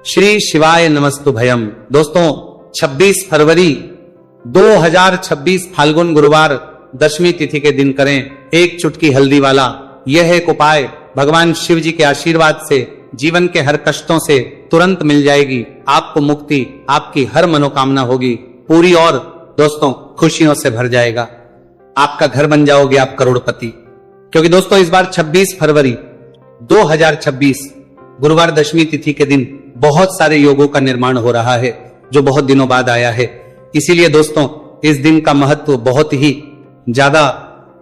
श्री शिवाय नमस्तुभयम। दोस्तों 26 फरवरी 2026 फाल्गुन गुरुवार दशमी तिथि के दिन करें एक चुटकी हल्दी वाला यह एक उपाय। भगवान शिव जी के आशीर्वाद से जीवन के हर कष्टों से तुरंत मिल जाएगी आपको मुक्ति, आपकी हर मनोकामना होगी पूरी और दोस्तों खुशियों से भर जाएगा। आपका घर बन जाओगे आप करोड़पति। क्योंकि दोस्तों इस बार 26 फरवरी 2026 गुरुवार दशमी तिथि के दिन बहुत सारे योगों का निर्माण हो रहा है जो बहुत दिनों बाद आया है। इसीलिए दोस्तों इस दिन का महत्व बहुत ही ज्यादा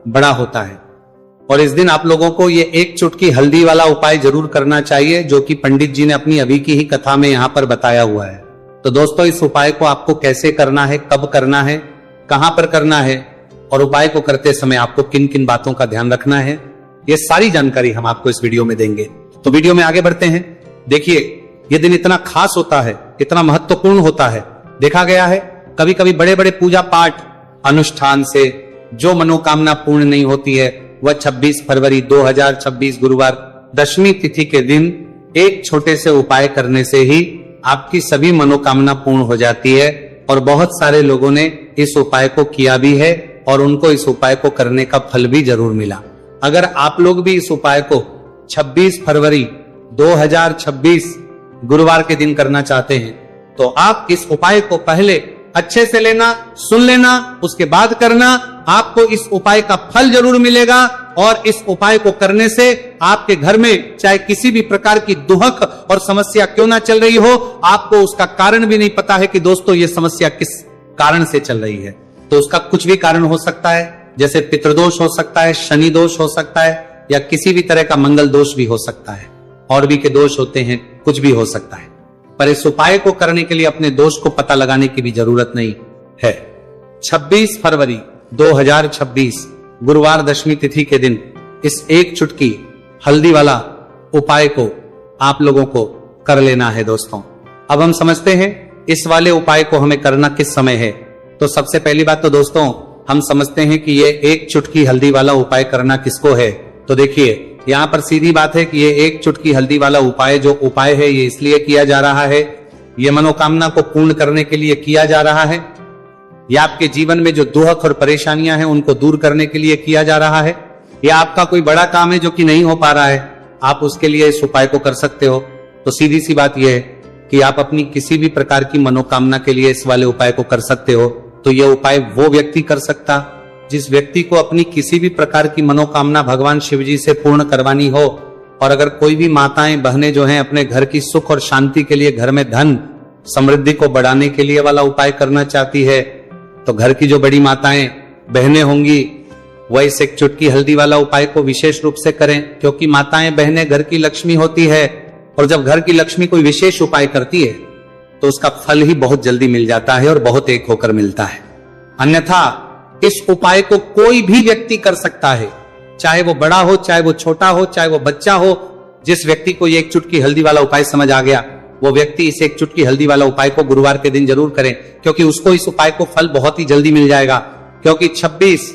बड़ा होता है और इस दिन आप लोगों को ये एक चुटकी हल्दी वाला उपाय जरूर करना चाहिए जो कि पंडित जी ने अपनी अभी की ही कथा में यहाँ पर बताया हुआ है। तो दोस्तों इस उपाय को आपको कैसे करना है, कब करना है, कहां पर करना है और उपाय को करते समय आपको किन किन बातों का ध्यान रखना है, ये सारी जानकारी हम आपको इस वीडियो में देंगे। तो वीडियो में आगे बढ़ते हैं। देखिए ये दिन इतना खास होता है, इतना महत्वपूर्ण होता है। देखा गया है कभी कभी बड़े बड़े पूजा पाठ अनुष्ठान से जो मनोकामना पूर्ण नहीं होती है वह 26 फरवरी 2026 गुरुवार दशमी तिथि के दिन एक छोटे से उपाय करने से ही आपकी सभी मनोकामना पूर्ण हो जाती है। और बहुत सारे लोगों ने इस उपाय को किया भी है और उनको इस उपाय को करने का फल भी जरूर मिला। अगर आप लोग भी इस उपाय को 26 फरवरी 2026 गुरुवार के दिन करना चाहते हैं तो आप इस उपाय को पहले अच्छे से लेना, सुन लेना, उसके बाद करना। आपको इस उपाय का फल जरूर मिलेगा और इस उपाय को करने से आपके घर में चाहे किसी भी प्रकार की दुहक और समस्या क्यों ना चल रही हो, आपको उसका कारण भी नहीं पता है कि दोस्तों ये समस्या किस कारण से चल रही है। तो उसका कुछ भी कारण हो सकता है, जैसे पितृदोष हो सकता है, शनि दोष हो सकता है या किसी भी तरह का मंगल दोष भी हो सकता है, और भी के दोष होते हैं, कुछ भी हो सकता है। पर इस उपाय को करने के लिए अपने दोष को पता लगाने की भी जरूरत नहीं है। 26 फरवरी 2026 गुरुवार दशमी तिथि के दिन इस एक चुटकी हल्दी वाला उपाय को आप लोगों को कर लेना है। दोस्तों अब हम समझते हैं इस वाले उपाय को हमें करना किस समय है। तो सबसे पहली बात तो दोस्तों हम समझते हैं कि ये एक चुटकी हल्दी वाला उपाय करना किसको है। तो देखिए यहाँ पर सीधी बात है कि ये एक चुटकी हल्दी वाला उपाय जो उपाय है ये इसलिए किया जा रहा है, ये मनोकामना को पूर्ण करने के लिए किया जा रहा है, या आपके जीवन में जो दुख और परेशानियां हैं उनको दूर करने के लिए किया जा रहा है, या आपका कोई बड़ा काम है जो कि नहीं हो पा रहा है, आप उसके लिए इस उपाय को कर सकते हो। तो सीधी सी बात यह है कि आप अपनी किसी भी प्रकार की मनोकामना के लिए इस वाले उपाय को कर सकते हो। तो यह उपाय वो व्यक्ति कर सकता जिस व्यक्ति को अपनी किसी भी प्रकार की मनोकामना भगवान शिव जी से पूर्ण करवानी हो। और अगर कोई भी माताएं बहनें जो हैं अपने घर की सुख और शांति के लिए, घर में धन समृद्धि को बढ़ाने के लिए वाला उपाय करना चाहती है तो घर की जो बड़ी माताएं बहनें होंगी वह इस एक चुटकी हल्दी वाला उपाय को विशेष रूप से करें, क्योंकि माताएं बहनें घर की लक्ष्मी होती है और जब घर की लक्ष्मी कोई विशेष उपाय करती है तो उसका फल ही बहुत जल्दी मिल जाता है और बहुत एक होकर मिलता है। अन्यथा इस उपाय को कोई भी व्यक्ति कर सकता है, चाहे वो बड़ा हो, चाहे वो छोटा हो, चाहे वो बच्चा हो। जिस व्यक्ति को ये एक चुटकी हल्दी वाला उपाय समझ आ गया वो व्यक्ति इस एक चुटकी हल्दी वाला उपाय को गुरुवार के दिन जरूर करें, क्योंकि उसको इस उपाय को फल बहुत ही जल्दी मिल जाएगा। क्योंकि 26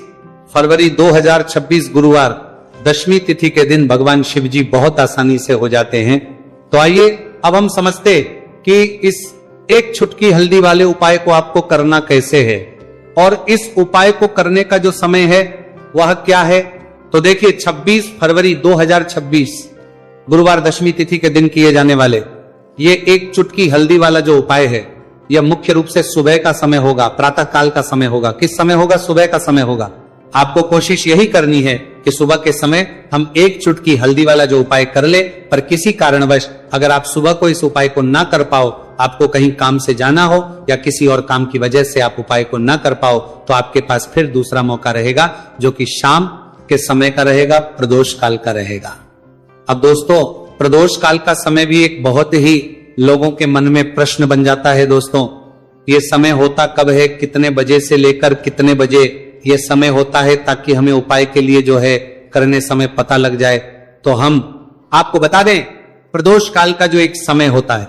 फरवरी 2026 गुरुवार दशमी तिथि के दिन भगवान शिव जी बहुत आसानी से हो जाते हैं। तो आइए अब हम समझते कि इस एक चुटकी हल्दी वाले उपाय को आपको करना कैसे है और इस उपाय को करने का जो समय है वह क्या है। तो देखिए 26 फरवरी 2026 गुरुवार दशमी तिथि के दिन किए जाने वाले ये एक चुटकी हल्दी वाला जो उपाय है यह मुख्य रूप से सुबह का समय होगा, प्रातः काल का समय होगा। किस समय होगा? सुबह का समय होगा। आपको कोशिश यही करनी है कि सुबह के समय हम एक चुटकी हल्दी वाला जो उपाय कर ले। पर किसी कारणवश अगर आप सुबह को इस उपाय को ना कर पाओ, आपको कहीं काम से जाना हो या किसी और काम की वजह से आप उपाय को ना कर पाओ, तो आपके पास फिर दूसरा मौका रहेगा जो कि शाम के समय का रहेगा, प्रदोष काल का रहेगा। अब दोस्तों प्रदोष काल का समय भी एक बहुत ही लोगों के मन में प्रश्न बन जाता है। दोस्तों ये समय होता कब है, कितने बजे से लेकर कितने बजे ये समय होता है, ताकि हमें उपाय के लिए जो है करने समय पता लग जाए। तो हम आपको बता दें प्रदोष काल का जो एक समय होता है,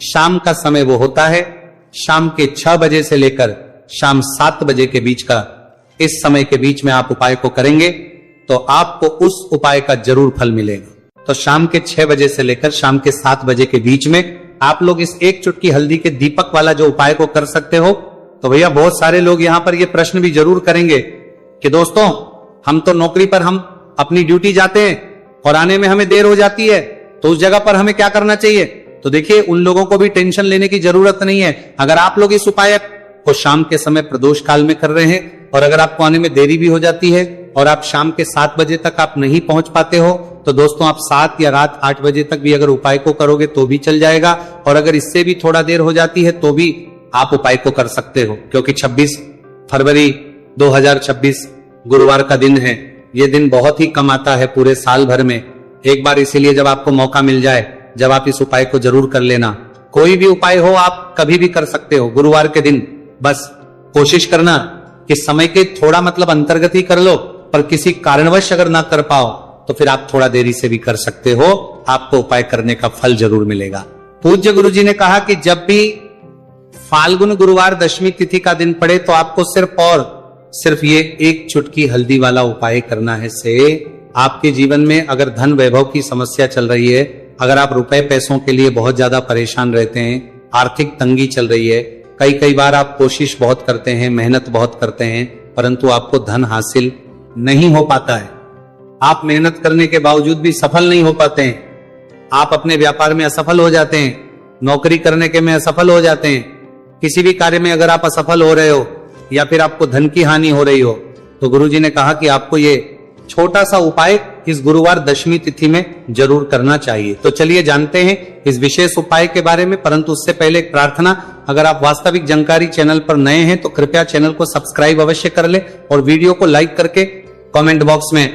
शाम का समय वो होता है शाम के 6 बजे से लेकर शाम 7 बजे के बीच का। इस समय के बीच में आप उपाय को करेंगे तो आपको उस उपाय का जरूर फल मिलेगा। तो शाम के 6 बजे से लेकर शाम के 7 बजे के बीच में आप लोग इस एक चुटकी हल्दी के दीपक वाला जो उपाय को कर सकते हो। तो भैया बहुत सारे लोग यहां पर ये प्रश्न भी जरूर करेंगे कि दोस्तों हम तो नौकरी पर हम अपनी ड्यूटी जाते हैं और आने में हमें देर हो जाती है, तो उस जगह पर हमें क्या करना चाहिए। तो देखिए उन लोगों को भी टेंशन लेने की जरूरत नहीं है। अगर आप लोग इस उपाय को शाम के समय प्रदोष काल में कर रहे हैं और अगर आपको आने में देरी भी हो जाती है और आप शाम के 7 बजे तक आप नहीं पहुंच पाते हो, तो दोस्तों आप 7 या रात 8 बजे तक भी अगर उपाय को करोगे तो भी चल जाएगा। और अगर इससे भी थोड़ा देर हो जाती है तो भी आप उपाय को कर सकते हो, क्योंकि 26 फरवरी 2026 गुरुवार का दिन है। यह दिन बहुत ही कम आता है पूरे साल भर में एक बार, इसीलिए जब आपको मौका मिल जाए जब आप इस उपाय को जरूर कर लेना। कोई भी उपाय हो आप कभी भी कर सकते हो गुरुवार के दिन, बस कोशिश करना कि समय के थोड़ा मतलब अंतर्गत ही कर लो, पर किसी कारणवश अगर ना कर पाओ तो फिर आप थोड़ा देरी से भी कर सकते हो, आपको उपाय करने का फल जरूर मिलेगा। पूज्य गुरु जी ने कहा कि जब भी फाल्गुन गुरुवार दशमी तिथि का दिन पड़े तो आपको सिर्फ ये एक चुटकी हल्दी वाला उपाय करना है। से आपके जीवन में अगर धन वैभव की समस्या चल रही है, अगर आप रुपए पैसों के लिए बहुत ज्यादा परेशान रहते हैं, आर्थिक तंगी चल रही है, कई बार आप कोशिश बहुत करते हैं, मेहनत बहुत करते हैं, परंतु आपको धन हासिल नहीं हो पाता है, आप मेहनत करने के बावजूद भी सफल नहीं हो पाते हैं, आप अपने व्यापार में असफल हो जाते हैं, नौकरी करने के में असफल हो जाते हैं, किसी भी कार्य में अगर आप असफल हो रहे हो या फिर आपको धन की हानि हो रही हो, तो गुरुजी ने कहा कि आपको ये छोटा सा उपाय इस गुरुवार दशमी तिथि में जरूर करना चाहिए। तो चलिए जानते हैं इस विशेष उपाय के बारे में, परंतु उससे पहले एक प्रार्थना, अगर आप वास्तविक जानकारी चैनल पर नए हैं तो कृपया चैनल को सब्सक्राइब अवश्य कर ले और वीडियो को लाइक करके कमेंट बॉक्स में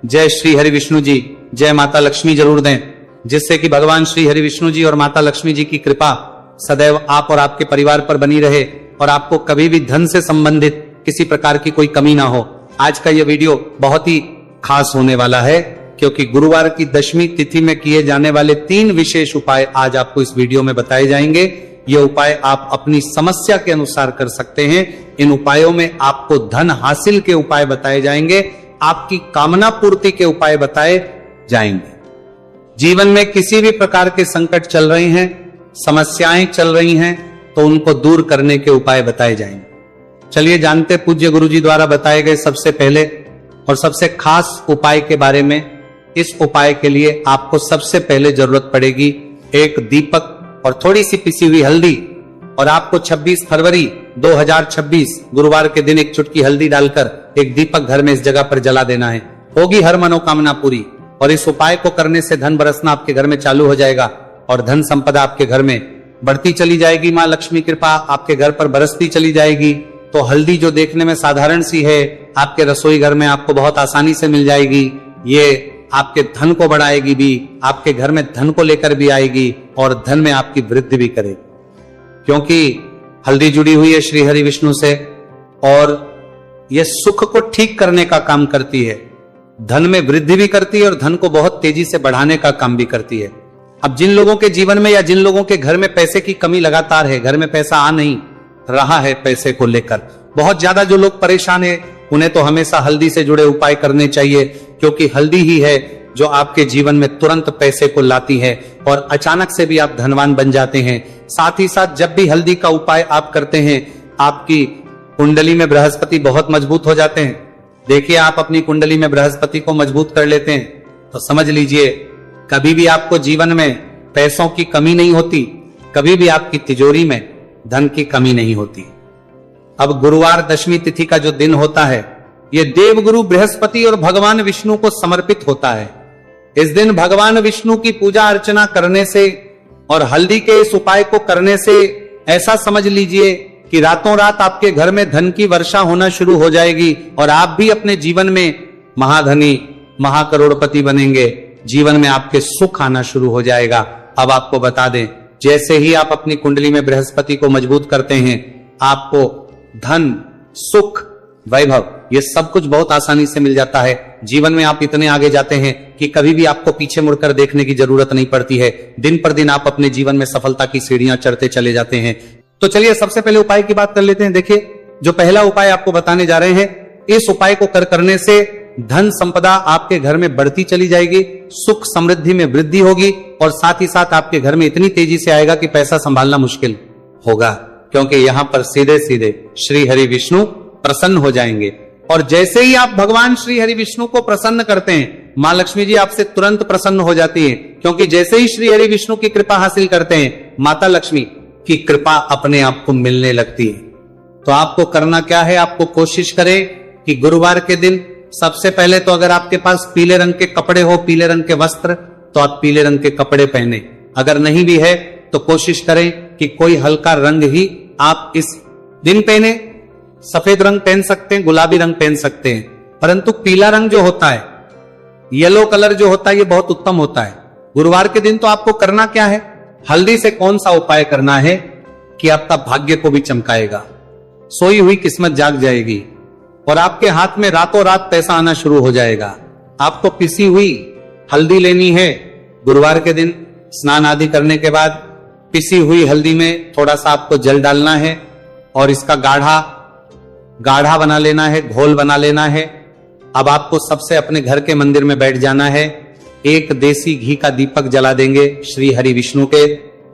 जय श्री हरि विष्णु जी, जय माता लक्ष्मी जरूर दें, जिससे कि भगवान श्री हरि विष्णु जी और माता लक्ष्मी जी की कृपा सदैव आप और आपके परिवार पर बनी रहे और आपको कभी भी धन से संबंधित किसी प्रकार की कोई कमी ना हो। आज का यह वीडियो बहुत ही खास होने वाला है, क्योंकि गुरुवार की दशमी तिथि में किए जाने वाले 3 विशेष उपाय आज आपको इस वीडियो में बताए जाएंगे। ये उपाय आप अपनी समस्या के अनुसार कर सकते हैं। इन उपायों में आपको धन हासिल के उपाय बताए जाएंगे, आपकी कामना पूर्ति के उपाय बताए जाएंगे। जीवन में किसी भी प्रकार के संकट चल रहे हैं, समस्याएं चल रही हैं, तो उनको दूर करने के उपाय बताए जाएंगे। चलिए जानते पूज्य गुरु जी द्वारा बताए गए सबसे पहले और सबसे खास उपाय के बारे में। इस उपाय के लिए आपको सबसे पहले जरूरत पड़ेगी एक दीपक और थोड़ी सी पिसी हुई हल्दी, और आपको 26 फरवरी 2026 गुरुवार के दिन एक चुटकी हल्दी डालकर एक दीपक घर में इस जगह पर जला देना है। होगी हर मनोकामना पूरी। और इस उपाय को करने से धन बरसना आपके घर में चालू हो जाएगा और धन संपदा आपके घर में बढ़ती चली जाएगी। मां लक्ष्मी कृपा आपके घर पर बरसती चली जाएगी। तो हल्दी जो देखने में साधारण सी है, आपके रसोई घर में आपको बहुत आसानी से मिल जाएगी। ये आपके धन को बढ़ाएगी भी, आपके घर में धन को लेकर भी आएगी और धन में आपकी वृद्धि भी करेगी, क्योंकि हल्दी जुड़ी हुई है श्री हरि विष्णु से और यह सुख को ठीक करने का काम करती है, धन में वृद्धि भी करती है और धन को बहुत तेजी से बढ़ाने का काम भी करती है। अब जिन लोगों के जीवन में या जिन लोगों के घर में पैसे की कमी लगातार है, घर में पैसा आ नहीं रहा है, पैसे को लेकर बहुत ज्यादा जो लोग परेशान है, उन्हें तो हमेशा हल्दी से जुड़े उपाय करने चाहिए, क्योंकि हल्दी ही है जो आपके जीवन में तुरंत पैसे को लाती है और अचानक से भी आप धनवान बन जाते हैं। साथ ही साथ जब भी हल्दी का उपाय आप करते हैं, आपकी कुंडली में बृहस्पति बहुत मजबूत हो जाते हैं। देखिए आप अपनी कुंडली में बृहस्पति को मजबूत कर लेते हैं तो समझ लीजिए कभी भी आपको जीवन में पैसों की कमी नहीं होती, कभी भी आपकी तिजोरी में धन की कमी नहीं होती। अब गुरुवार दशमी तिथि का जो दिन होता है, यह देवगुरु बृहस्पति और भगवान विष्णु को समर्पित होता है। इस दिन भगवान विष्णु की पूजा अर्चना करने से और हल्दी के इस उपाय को करने से ऐसा समझ लीजिए कि रातों रात आपके घर में धन की वर्षा होना शुरू हो जाएगी और आप भी अपने जीवन में महाधनी महाकरोड़पति बनेंगे। जीवन में आपके सुख आना शुरू हो जाएगा। अब आपको बता दें, जैसे ही आप अपनी कुंडली में बृहस्पति को मजबूत करते हैं, आपको धन सुख वैभव ये सब कुछ बहुत आसानी से मिल जाता है। जीवन में आप इतने आगे जाते हैं कि कभी भी आपको पीछे मुड़कर देखने की जरूरत नहीं पड़ती है। दिन पर दिन आप अपने जीवन में सफलता की सीढ़ियां चढ़ते चले जाते हैं। तो चलिए सबसे पहले उपाय की बात कर लेते हैं। देखिए जो पहला उपाय आपको बताने जा रहे हैं, इस उपाय को करने से धन संपदा आपके घर में बढ़ती चली जाएगी, सुख समृद्धि में वृद्धि होगी और साथ ही साथ आपके घर में इतनी तेजी से आएगा कि पैसा संभालना मुश्किल होगा, क्योंकि यहां पर सीधे सीधे श्री हरि विष्णु प्रसन्न हो जाएंगे। और जैसे ही आप भगवान श्री हरि विष्णु को प्रसन्न करते हैं, मां लक्ष्मी जी आपसे तुरंत प्रसन्न हो जाती है, क्योंकि जैसे ही श्री हरि विष्णु की कृपा हासिल करते हैं, माता लक्ष्मी की कृपा अपने आप को मिलने लगती है। तो आपको करना क्या है, आपको कोशिश करें कि गुरुवार के दिन सबसे पहले तो अगर आपके पास पीले रंग के कपड़े हो, पीले रंग के वस्त्र, तो आप पीले रंग के कपड़े पहने। अगर नहीं भी है तो कोशिश करें कि कोई हल्का रंग ही आप इस दिन पहने। सफेद रंग पहन सकते हैं, गुलाबी रंग पहन सकते हैं, परंतु पीला रंग जो होता है, येलो कलर जो होता है, ये बहुत उत्तम होता है। गुरुवार के दिन तो आपको करना क्या है, हल्दी से कौन सा उपाय करना है कि आपका भाग्य को भी चमकाएगा, सोई हुई किस्मत जाग जाएगी और आपके हाथ में रातों रात पैसा आना शुरू हो जाएगा। आपको पिसी हुई हल्दी लेनी है। गुरुवार के दिन स्नान आदि करने के बाद पिसी हुई हल्दी में थोड़ा सा आपको जल डालना है और इसका गाढ़ा बना लेना है, घोल बना लेना है। अब आपको सबसे अपने घर के मंदिर में बैठ जाना है, एक देसी घी का दीपक जला देंगे श्री हरि विष्णु के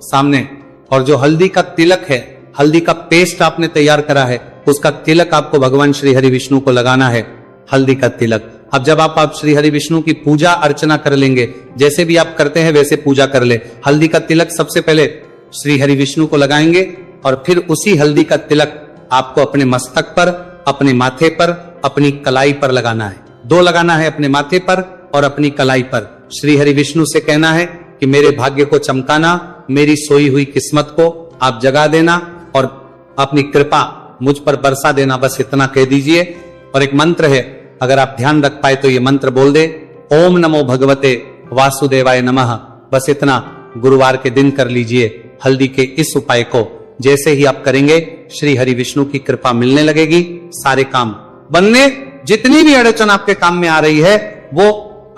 सामने, और जो हल्दी का तिलक है, हल्दी का पेस्ट आपने तैयार करा है, उसका तिलक आपको भगवान श्री हरि विष्णु को लगाना है, हल्दी का तिलक। अब जब आप श्री हरि विष्णु की पूजा अर्चना कर लेंगे, जैसे भी आप करते हैं वैसे पूजा कर ले। हल्दी का तिलक सबसे पहले श्री हरि विष्णु को लगाएंगे और फिर उसी हल्दी का तिलक आपको अपने मस्तक पर, अपने माथे पर, अपनी कलाई पर लगाना है। दो लगाना है, अपने माथे पर और अपनी कलाई पर। श्री हरि विष्णु से कहना है कि मेरे भाग्य को चमकाना, मेरी सोई हुई किस्मत को आप जगा देना और अपनी कृपा मुझ पर बरसा देना, बस इतना कह दीजिए। और एक मंत्र है, अगर आप ध्यान रख पाए तो ये मंत्र बोल दे, ओम नमो भगवते वासुदेवाय नमः। बस इतना गुरुवार के दिन कर लीजिए। हल्दी के इस उपाय को जैसे ही आप करेंगे, श्री हरि विष्णु की कृपा मिलने लगेगी, सारे काम बनने, जितनी भी अड़चन आपके काम में आ रही है वो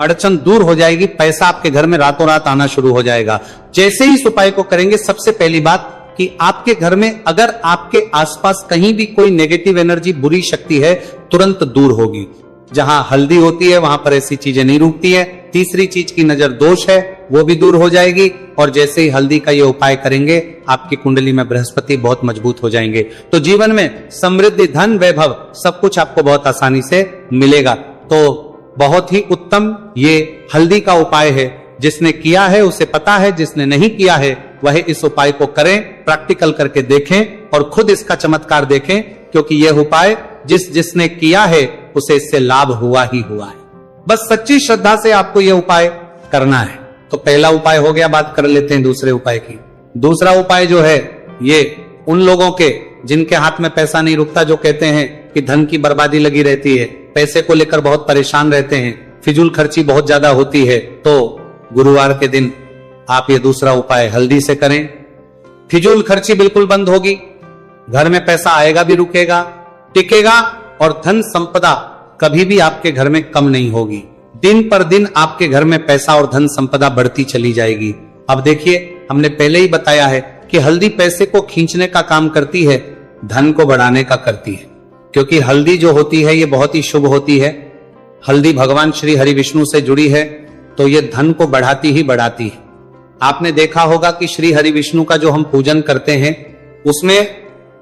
अड़चन दूर हो जाएगी, पैसा आपके घर में रातों रात आना शुरू हो जाएगा। जैसे ही इस उपाय को करेंगे, सबसे पहली बात कि आपके घर में अगर आपके आसपास कहीं भी कोई नेगेटिव एनर्जी, बुरी शक्ति है, तुरंत दूर होगी। जहां हल्दी होती है वहां पर ऐसी चीजें नहीं रुकती है। तीसरी चीज की नजर दोष है, वो भी दूर हो जाएगी। और जैसे ही हल्दी का ये उपाय करेंगे, आपकी कुंडली में बृहस्पति बहुत मजबूत हो जाएंगे। तो जीवन में समृद्धि, धन, वैभव सब कुछ आपको बहुत आसानी से मिलेगा। तो बहुत ही उत्तम ये हल्दी का उपाय है। जिसने किया है उसे पता है, जिसने नहीं किया है वह इस उपाय को करें, प्रैक्टिकल करके देखें और खुद इसका चमत्कार देखें, क्योंकि यह उपाय जिसने किया है उसे इससे लाभ हुआ ही हुआ है। बस सच्ची श्रद्धा से आपको यह उपाय करना है। तो पहला उपाय हो गया, बात कर लेते हैं दूसरे उपाय की। दूसरा उपाय जो है, ये उन लोगों के जिनके हाथ में पैसा नहीं रुकता, जो कहते हैं कि धन की बर्बादी लगी रहती है, पैसे को लेकर बहुत परेशान रहते हैं, फिजूल खर्ची बहुत ज्यादा होती है। तो गुरुवार के दिन आप ये दूसरा उपाय हल्दी से करें, फिजूल खर्ची बिल्कुल बंद होगी, घर में पैसा आएगा भी, रुकेगा, टिकेगा और धन संपदा कभी भी आपके घर में कम नहीं होगी। दिन पर दिन आपके घर में पैसा और धन संपदा बढ़ती चली जाएगी। अब देखिए, हमने पहले ही बताया है कि हल्दी पैसे को खींचने का काम करती है, धन को बढ़ाने का करती है। क्योंकि हल्दी जो होती है ये बहुत ही शुभ होती है। हल्दी भगवान श्री हरि विष्णु से जुड़ी है, तो ये धन को बढ़ाती ही बढ़ाती है। आपने देखा होगा कि श्री हरि विष्णु का जो हम पूजन करते हैं उसमें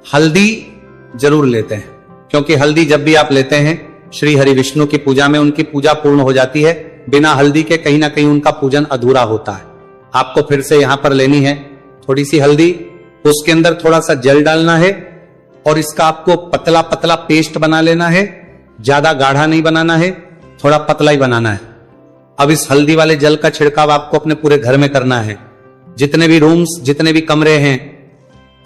हल्दी जरूर लेते हैं, क्योंकि हल्दी जब भी आप लेते हैं श्री हरि विष्णु की पूजा में, उनकी पूजा पूर्ण हो जाती है। बिना हल्दी के कहीं ना कहीं उनका पूजन अधूरा होता है। आपको फिर से यहां पर लेनी है थोड़ी सी हल्दी, उसके अंदर थोड़ा सा जल डालना है और इसका आपको पतला पतला पेस्ट बना लेना है। ज्यादा गाढ़ा नहीं बनाना है, थोड़ा पतला ही बनाना है। अब इस हल्दी वाले जल का छिड़काव आपको अपने पूरे घर में करना है। जितने भी रूम्स, जितने भी कमरे हैं,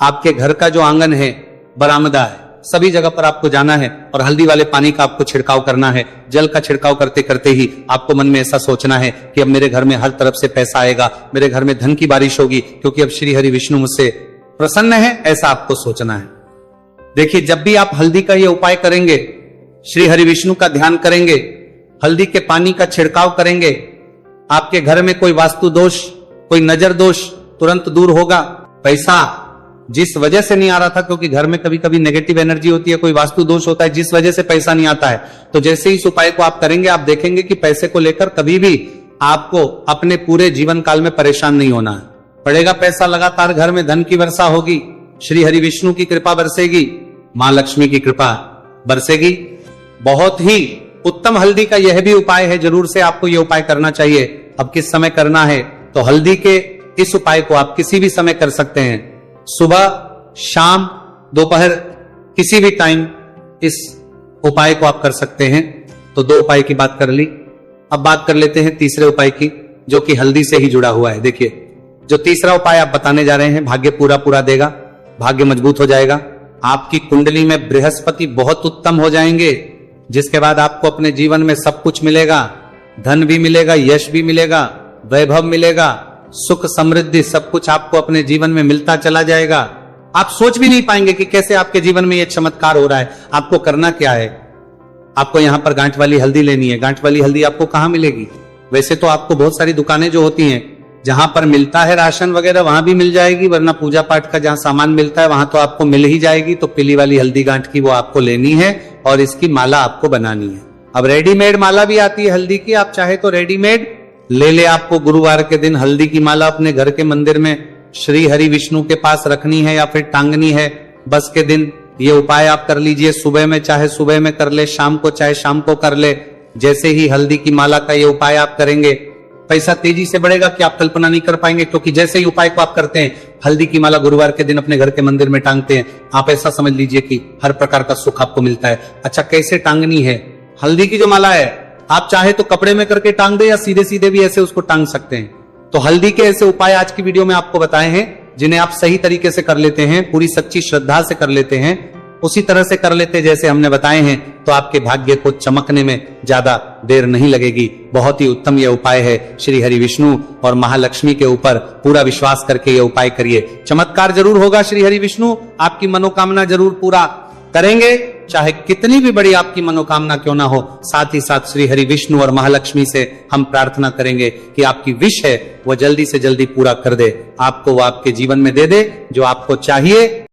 आपके घर का जो आंगन है, बरामदा है, सभी जगह पर आपको जाना है और हल्दी वाले पानी का आपको छिड़काव करना है। जल का छिड़काव करते करते ही आपको मन में ऐसा सोचना है कि अब मेरे घर में हर तरफ से पैसा आएगा, मेरे घर में धन की बारिश होगी, क्योंकि अब श्री हरि विष्णु मुझसे प्रसन्न है, ऐसा आपको सोचना है। देखिए, जब भी आप हल्दी का ये उपाय करेंगे, श्री हरि विष्णु का ध्यान करेंगे, हल्दी के पानी का छिड़काव करेंगे, आपके घर में कोई वास्तु दोष, कोई नजर दोष तुरंत दूर होगा। पैसा जिस वजह से नहीं आ रहा था, क्योंकि घर में कभी कभी नेगेटिव एनर्जी होती है, कोई वास्तु दोष होता है, जिस वजह से पैसा नहीं आता है, तो जैसे ही इस उपाय को आप करेंगे, आप देखेंगे कि पैसे को लेकर कभी भी आपको अपने पूरे जीवन काल में परेशान नहीं होना है। पड़ेगा पैसा, लगातार घर में धन की वर्षा होगी, श्री हरि विष्णु की कृपा बरसेगी, मां लक्ष्मी की कृपा बरसेगी। बहुत ही उत्तम हल्दी का यह भी उपाय है, जरूर से आपको यह उपाय करना चाहिए। अब किस समय करना है, तो हल्दी के इस उपाय को आप किसी भी समय कर सकते हैं, सुबह, शाम, दोपहर, किसी भी टाइम इस उपाय को आप कर सकते हैं। तो दो उपाय की बात कर ली, अब बात कर लेते हैं तीसरे उपाय की, जो कि हल्दी से ही जुड़ा हुआ है। देखिए, जो तीसरा उपाय आप बताने जा रहे हैं, भाग्य पूरा देगा, भाग्य मजबूत हो जाएगा, आपकी कुंडली में बृहस्पति बहुत उत्तम हो जाएंगे, जिसके बाद आपको अपने जीवन में सब कुछ मिलेगा, धन भी मिलेगा, यश भी मिलेगा, वैभव मिलेगा, सुख समृद्धि सब कुछ आपको अपने जीवन में मिलता चला जाएगा। आप सोच भी नहीं पाएंगे कि कैसे आपके जीवन में यह चमत्कार हो रहा है। आपको करना क्या है, आपको यहां पर गांठ वाली हल्दी लेनी है। गांठ वाली हल्दी आपको कहां मिलेगी, वैसे तो आपको बहुत सारी दुकानें जो होती हैं जहां पर मिलता है राशन वगैरह, वहां भी मिल जाएगी, वरना पूजा पाठ का जहां सामान मिलता है वहां तो आपको मिल ही जाएगी। तो पीली वाली हल्दी गांठ की वो आपको लेनी है और इसकी माला आपको बनानी है। अब रेडीमेड माला भी आती है हल्दी की, आप चाहे तो रेडीमेड ले। आपको गुरुवार के दिन हल्दी की माला अपने घर के मंदिर में श्री हरि विष्णु के पास रखनी है या फिर टांगनी है। बस के दिन ये उपाय आप कर लीजिए, सुबह में चाहे सुबह में कर ले, शाम को चाहे शाम को कर ले। जैसे ही हल्दी की माला का ये उपाय आप करेंगे, पैसा तेजी से बढ़ेगा कि आप कल्पना नहीं कर पाएंगे, क्योंकि जैसे ही उपाय को आप करते हैं, हल्दी की माला गुरुवार के दिन अपने घर के मंदिर में टांगते हैं, आप ऐसा समझ लीजिए कि हर प्रकार का सुख आपको मिलता है। अच्छा, कैसे टांगनी है हल्दी की जो माला है, आप चाहे तो कपड़े में करके टांग दे या सीधे सीधे भी ऐसे उसको टांग सकते हैं। तो हल्दी के ऐसे उपाय आज की वीडियो में आपको बताए हैं, जिन्हें आप सही तरीके से कर लेते हैं, पूरी सच्ची श्रद्धा से कर लेते हैं, उसी तरह से कर लेते जैसे हमने बताए हैं, तो आपके भाग्य को चमकने में ज्यादा देर नहीं लगेगी। बहुत ही उत्तम यह उपाय है। श्री हरि विष्णु और महालक्ष्मी के ऊपर पूरा विश्वास करके यह उपाय करिए, चमत्कार जरूर होगा। श्री हरि विष्णु आपकी मनोकामना जरूर पूरा करेंगे, चाहे कितनी भी बड़ी आपकी मनोकामना क्यों ना हो। साथ ही साथ श्री हरि विष्णु और महालक्ष्मी से हम प्रार्थना करेंगे कि आपकी विश है वो जल्दी से जल्दी पूरा कर दे, आपको वो आपके जीवन में दे दे जो आपको चाहिए।